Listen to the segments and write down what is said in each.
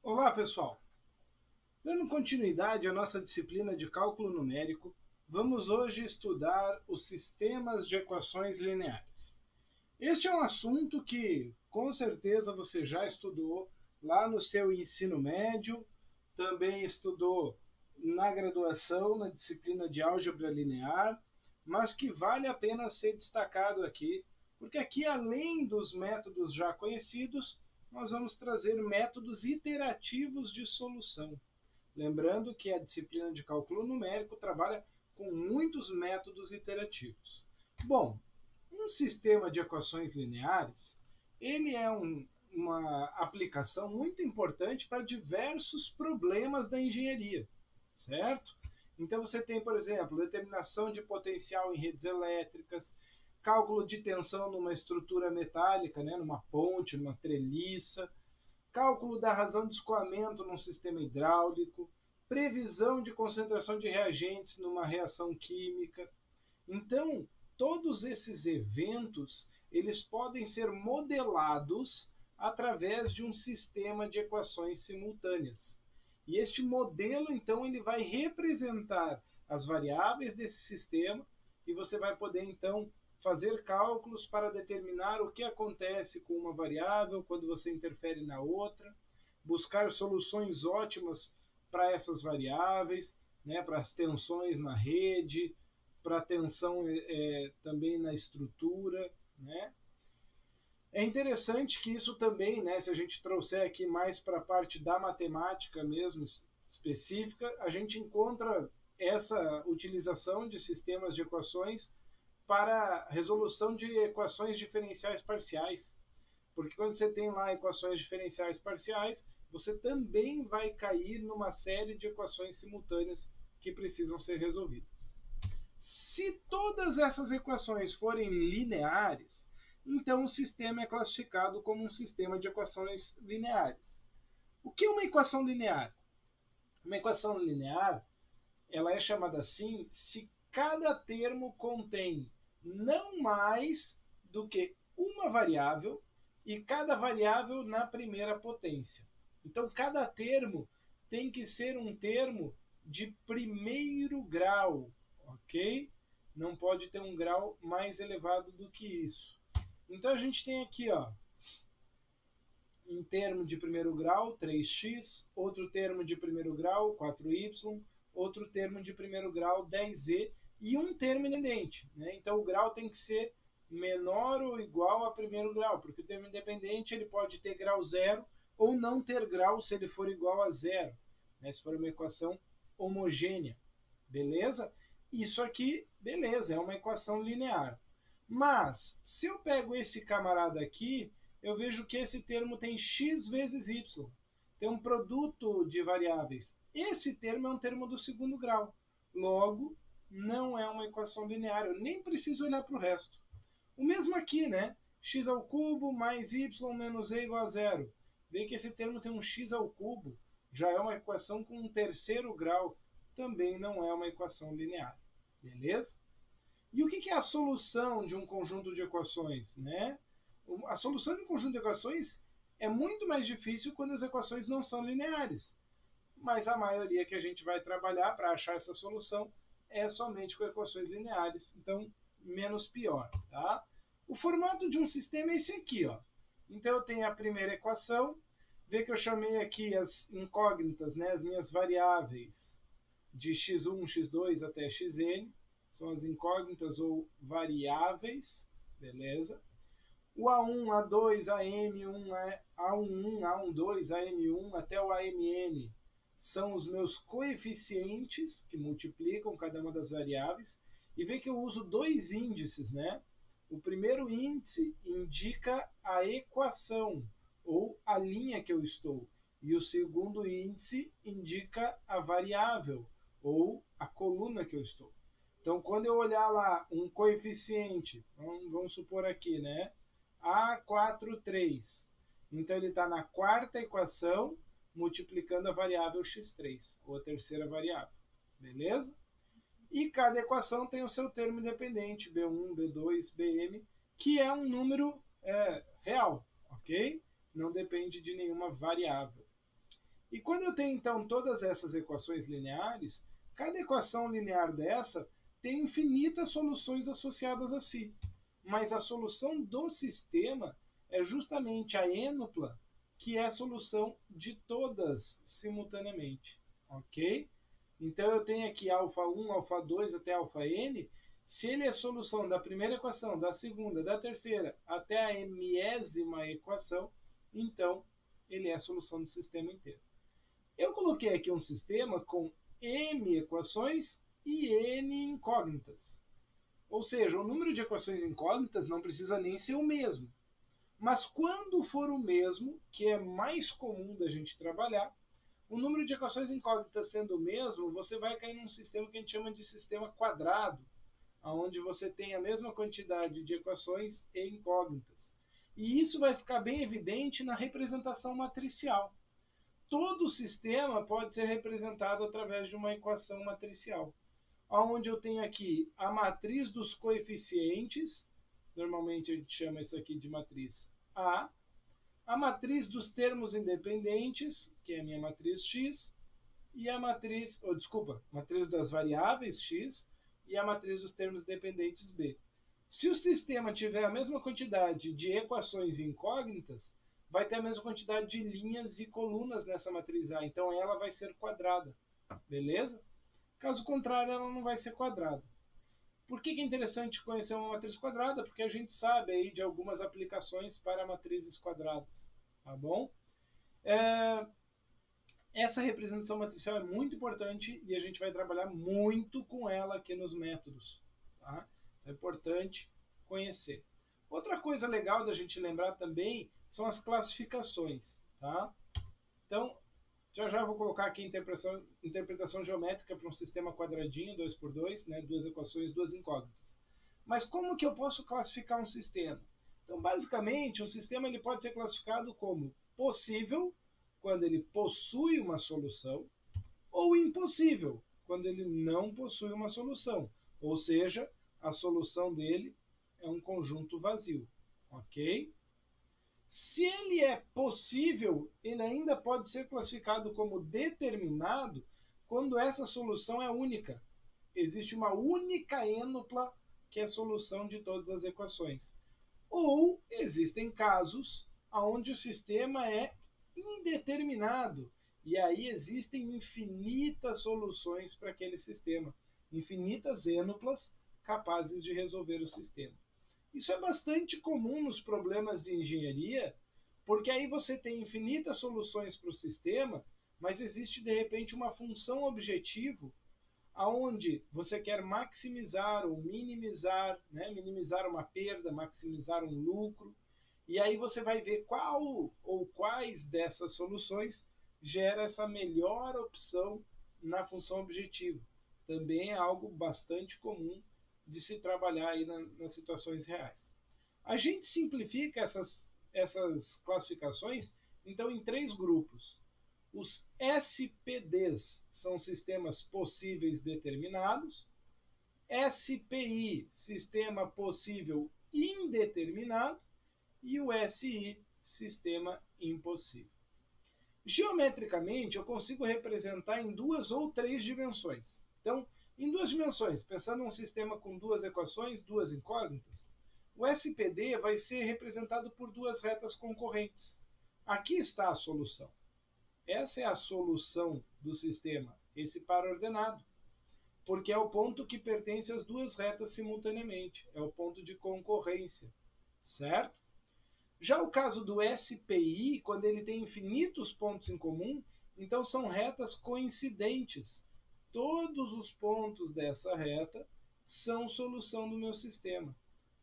Olá, pessoal! Dando continuidade à nossa disciplina de cálculo numérico, vamos hoje estudar os sistemas de equações lineares. Este é um assunto que, com certeza, você já estudou lá no seu ensino médio, também estudou na graduação, na disciplina de álgebra linear, mas que vale a pena ser destacado aqui, porque aqui, além dos métodos já conhecidos, nós vamos trazer métodos iterativos de solução. Lembrando que a disciplina de cálculo numérico trabalha com muitos métodos iterativos. Bom, um sistema de equações lineares, ele é uma aplicação muito importante para diversos problemas da engenharia, certo? Então você tem, por exemplo, determinação de potencial em redes elétricas, cálculo de tensão numa estrutura metálica, né, numa ponte, numa treliça, cálculo da razão de escoamento num sistema hidráulico, previsão de concentração de reagentes numa reação química. Então, todos esses eventos, eles podem ser modelados através de um sistema de equações simultâneas. E este modelo, então, ele vai representar as variáveis desse sistema e você vai poder, então, fazer cálculos para determinar o que acontece com uma variável quando você interfere na outra, buscar soluções ótimas para essas variáveis, né, para as tensões na rede, para tensão também na estrutura, né? É interessante que isso também, né, se a gente trouxer aqui mais para a parte da matemática mesmo específica, a gente encontra essa utilização de sistemas de equações para resolução de equações diferenciais parciais. Porque quando você tem lá equações diferenciais parciais, você também vai cair numa série de equações simultâneas que precisam ser resolvidas. Se todas essas equações forem lineares, então o sistema é classificado como um sistema de equações lineares. O que é uma equação linear? Uma equação linear, ela é chamada assim se cada termo contém não mais do que uma variável e cada variável na primeira potência. Então, cada termo tem que ser um termo de primeiro grau, ok? Não pode ter um grau mais elevado do que isso. Então, a gente tem aqui, ó, um termo de primeiro grau, 3x, outro termo de primeiro grau, 4y, outro termo de primeiro grau, 10z, e um termo independente. Né? Então, o grau tem que ser menor ou igual a primeiro grau, porque o termo independente ele pode ter grau zero ou não ter grau se ele for igual a zero, né? Se for uma equação homogênea. Beleza? Isso aqui, beleza, é uma equação linear. Mas, se eu pego esse camarada aqui, eu vejo que esse termo tem x vezes y. Tem um produto de variáveis. Esse termo é um termo do segundo grau. Logo, não é uma equação linear. Eu nem preciso olhar para o resto. O mesmo aqui, né? X ao cubo mais y menos e igual a zero. Vê que esse termo tem um x ao cubo. Já é uma equação com um terceiro grau. Também não é uma equação linear. Beleza? E o que é a solução de um conjunto de equações? Né? A solução de um conjunto de equações é muito mais difícil quando as equações não são lineares. Mas a maioria que a gente vai trabalhar para achar essa solução é somente com equações lineares. Então, menos pior. Tá? O formato de um sistema é esse aqui. Ó. Então, eu tenho a primeira equação. Vê que eu chamei aqui as incógnitas, né, as minhas variáveis, de x1, x2 até xn. São as incógnitas ou variáveis. Beleza? O A1, A2, AM1, A11, A12, AM1 até o AMN são os meus coeficientes que multiplicam cada uma das variáveis. E vê que eu uso dois índices, né? O primeiro índice indica a equação ou a linha que eu estou. E o segundo índice indica a variável ou a coluna que eu estou. Então, quando eu olhar lá um coeficiente, vamos supor aqui, né? A43. Então, ele está na quarta equação, multiplicando a variável x3, ou a terceira variável. Beleza? E cada equação tem o seu termo independente, B1, B2, Bm, que é um número real, ok? Não depende de nenhuma variável. E quando eu tenho, então, todas essas equações lineares, cada equação linear dessa tem infinitas soluções associadas a si. Mas a solução do sistema é justamente a ênupla, que é a solução de todas simultaneamente. Ok? Então eu tenho aqui α1, α2 até αn. Se ele é solução da primeira equação, da segunda, da terceira, até a mésima equação, então ele é a solução do sistema inteiro. Eu coloquei aqui um sistema com m equações e n incógnitas. Ou seja, o número de equações incógnitas não precisa nem ser o mesmo. Mas quando for o mesmo, que é mais comum da gente trabalhar, o número de equações incógnitas sendo o mesmo, você vai cair num sistema que a gente chama de sistema quadrado, onde você tem a mesma quantidade de equações e incógnitas. E isso vai ficar bem evidente na representação matricial. Todo o sistema pode ser representado através de uma equação matricial, onde eu tenho aqui a matriz dos coeficientes, normalmente a gente chama isso aqui de matriz A matriz dos termos independentes, que é a minha matriz X, e a matriz, matriz das variáveis X, e a matriz dos termos dependentes B. Se o sistema tiver a mesma quantidade de equações incógnitas, vai ter a mesma quantidade de linhas e colunas nessa matriz A, então ela vai ser quadrada, beleza? Caso contrário, ela não vai ser quadrada. Por que é interessante conhecer uma matriz quadrada? Porque a gente sabe aí de algumas aplicações para matrizes quadradas, tá bom? Essa representação matricial é muito importante e a gente vai trabalhar muito com ela aqui nos métodos, tá? É importante conhecer. Outra coisa legal da gente lembrar também são as classificações, tá? Então, já vou colocar aqui a interpretação geométrica para um sistema quadradinho, 2x2, né, duas equações, duas incógnitas. Mas como que eu posso classificar um sistema? Então, basicamente, um sistema ele pode ser classificado como possível, quando ele possui uma solução, ou impossível, quando ele não possui uma solução. Ou seja, a solução dele é um conjunto vazio. Ok? Se ele é possível, ele ainda pode ser classificado como determinado quando essa solução é única. Existe uma única ênupla que é a solução de todas as equações. Ou existem casos onde o sistema é indeterminado e aí existem infinitas soluções para aquele sistema, infinitas ênuplas capazes de resolver o sistema. Isso é bastante comum nos problemas de engenharia, porque aí você tem infinitas soluções para o sistema, mas existe de repente uma função objetivo aonde você quer maximizar ou minimizar, né, minimizar uma perda, maximizar um lucro, e aí você vai ver qual ou quais dessas soluções gera essa melhor opção na função objetivo. Também é algo bastante comum de se trabalhar aí nas situações reais. A gente simplifica essas classificações, então, em três grupos. Os SPDs são sistemas possíveis determinados, SPI, sistema possível indeterminado, e o SI, sistema impossível. Geometricamente, eu consigo representar em duas ou três dimensões. Então, em duas dimensões, pensando em um sistema com duas equações, duas incógnitas, o SPD vai ser representado por duas retas concorrentes. Aqui está a solução. Essa é a solução do sistema, esse par ordenado, porque é o ponto que pertence às duas retas simultaneamente, é o ponto de concorrência, certo? Já o caso do SPI, quando ele tem infinitos pontos em comum, então são retas coincidentes. Todos os pontos dessa reta são solução do meu sistema.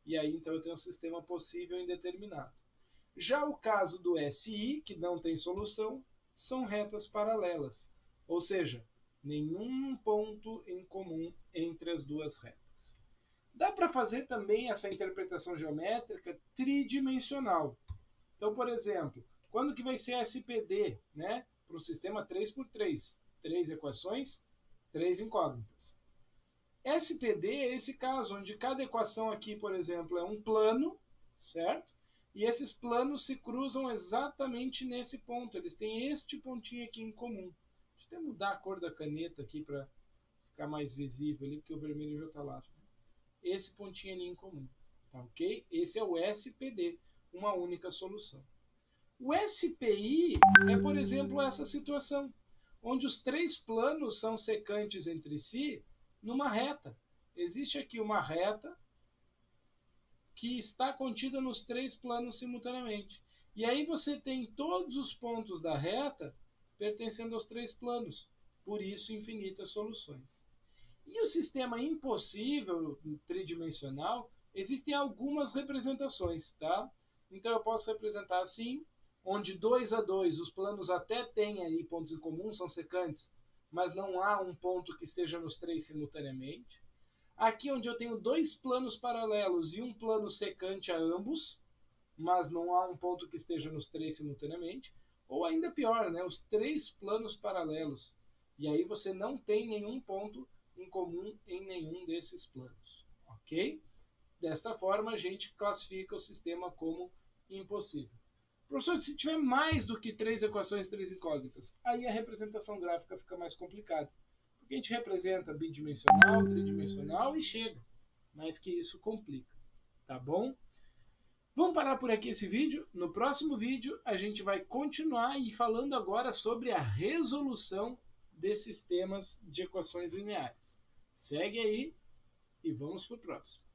E aí, então, eu tenho um sistema possível indeterminado. Já o caso do SI, que não tem solução, são retas paralelas. Ou seja, nenhum ponto em comum entre as duas retas. Dá para fazer também essa interpretação geométrica tridimensional. Então, por exemplo, quando que vai ser SPD, né? Para um sistema 3x3, 3 equações, 3 incógnitas. SPD é esse caso, onde cada equação aqui, por exemplo, é um plano, certo? E esses planos se cruzam exatamente nesse ponto. Eles têm este pontinho aqui em comum. Deixa eu até mudar a cor da caneta aqui para ficar mais visível ali, porque o vermelho já está lá. Esse pontinho ali em comum. Tá ok? Esse é o SPD, uma única solução. O SPI é, por exemplo, essa situação, onde os três planos são secantes entre si numa reta. Existe aqui uma reta que está contida nos três planos simultaneamente. E aí você tem todos os pontos da reta pertencendo aos três planos. Por isso, infinitas soluções. E o sistema impossível, tridimensional, existem algumas representações, tá? Então eu posso representar assim, onde 2 a 2 os planos até têm aí pontos em comum, são secantes, mas não há um ponto que esteja nos três simultaneamente. Aqui onde eu tenho dois planos paralelos e um plano secante a ambos, mas não há um ponto que esteja nos três simultaneamente. Ou ainda pior, né, os três planos paralelos. E aí você não tem nenhum ponto em comum em nenhum desses planos. Ok? Desta forma, a gente classifica o sistema como impossível. Professor, se tiver mais do que três equações, três incógnitas, aí a representação gráfica fica mais complicada. Porque a gente representa bidimensional, tridimensional e chega. Mas que isso complica. Tá bom? Vamos parar por aqui esse vídeo. No próximo vídeo, a gente vai continuar e falando agora sobre a resolução desses temas de equações lineares. Segue aí e vamos para o próximo.